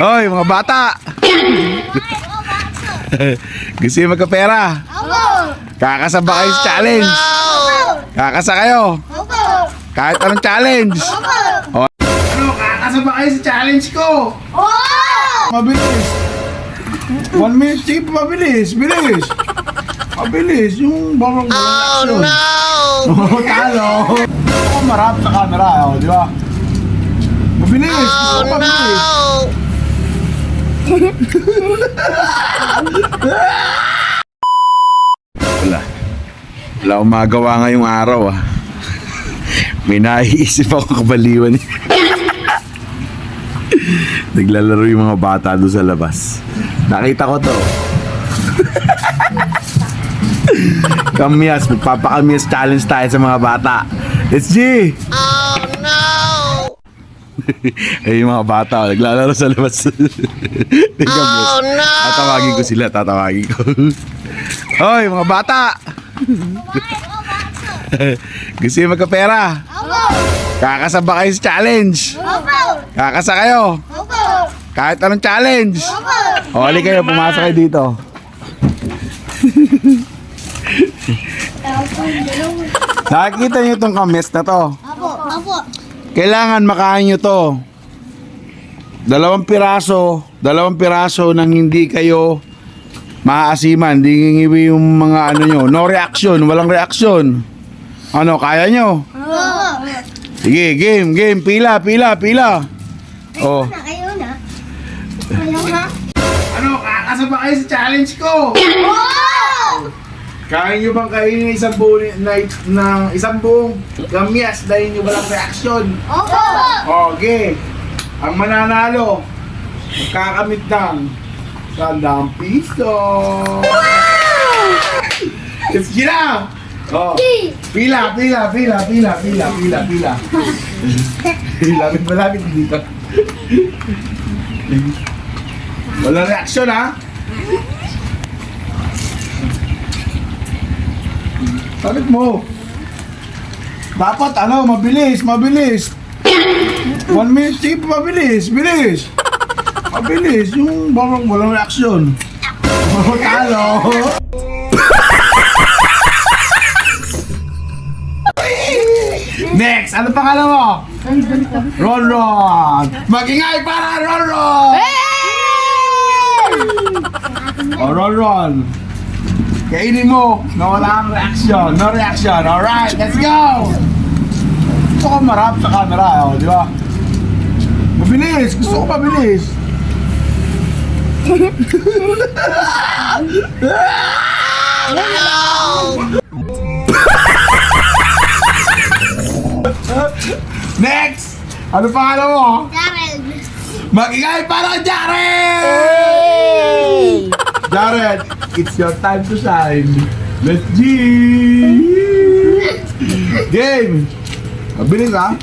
Hoy, mga bata! Gusto nyo magkapera? Opo! Kakasaba kayo sa challenge? Kakasa kayo? Opo! Kahit anong challenge? Opo! Ano, kakasaba kayo sa challenge ko? Oo! Mabilis. 1 minute, sige, mabilis. Bilis. Mabilis. Yung barang action. Oh, talo. Ako marap sa camera, di ba? Mabilis. Gusto ko mabilis. Wala akong magawa ngayong araw May naiisip ako kabaliwan Naglalaro yung mga bata doon sa labas. Nakita ko to. Kamyas, magpapakamyas challenge tayo sa mga bata. Let's G! Oh no! Ay, yung mga bata, naglalaro sa labas. Oh no! Tatawagin ko sila, tatawagin ko. Hoy, mga bata! Gusto nyo magkapera? Opo! Kakasaba kayo sa challenge? Opo! Kakasa kayo? Opo! Kahit anong challenge? Opo! O, hali kayo, pumasok kayo dito. Nakikita nyo itong kames na to. Opo! Opo! Kailangan makain nyo to. 2 piraso nang hindi kayo maaasiman, hindi ngingiwi yung mga ano nyo. No reaction, walang reaction. Ano, kaya nyo? Opo! Sige, game, pila. Oh. Kayo na! Kayo na! Ano, kakasaba kayo sa challenge ko? Oo! Kaya nyo bang kainin isang buong isang buong gamyas dahil nyo walang reaksyon? Opo! Okay. Ang mananalo, magkakamit ng 100 piso. Let's get out! Oh. Pila. Malapit dito. Walang reaksyon ha? Sabi mo. Dapat ano, mabilis. 1 minute, sige, mabilis. Mabilis, yung barang walang reaksyon. Oh, talo. Next, ano pangalan mo? Ron. Magingay para Ron. Oh, Ron. Kainin mo na wala kang reaksyon. No reaction. Alright, let's go! Gusto ko marap sa camera, di ba? Mabilis! Gusto ko mabilis! Next! Ano pangalan mo? Jared! Magingay para Jared! Jared, it's your time to shine. Let's G! Game! Mabilis ha?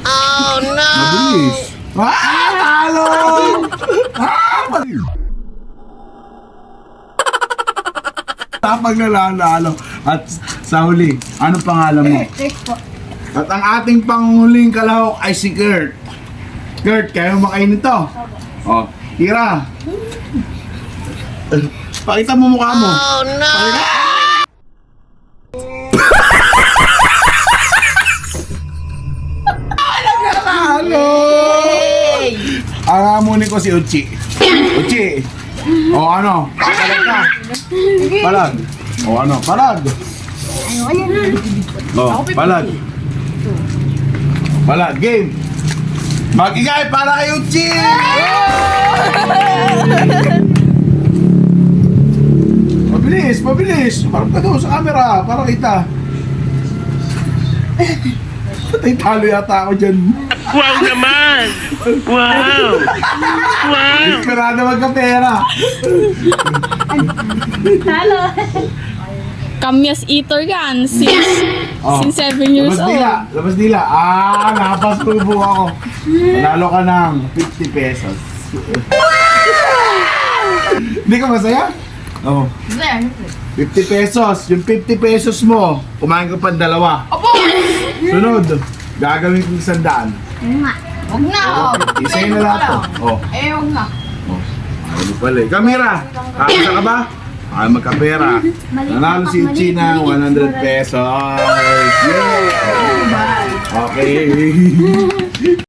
Oh no! Mabilis. Talo! Mabilis. Tapag nanalo. At sa huli, anong pangalan mo? At ang ating panghuling kalahok ay si Kurt. Kurt, kaya mo makainin to? Oh, tira. Pakita mo mukha mo. Oh no! Talo! Ang amunin ko si Uchi. Uchi! O ano? Palag ka. Palag. O ano? Palag. O, palag. Palag. Game. Mag-ingay para kay Uchi! Mabilis. Parang ka doon sa camera. Para kita. Patay talo yata ako dyan. Wow naman! Wow! Esperado magkapera. Halo. Kamyas eater yan since 7 years old. Labas dila. Nakapasubo ako. Panalo ka ng 50 pesos. Hindi ka masaya? Oo. 50 pesos. Yung 50 pesos mo, kumain ka pa 2. Opo! Sunod, gagawin ko 100. Huwag na, oh. Isayin na lahat to. Oh. Eh, huwag na. Ano pala eh. Kamera! Kakasa ka ba? Ay, magkapera. Nanalo si China, 100 pesos. Yeah! Okay.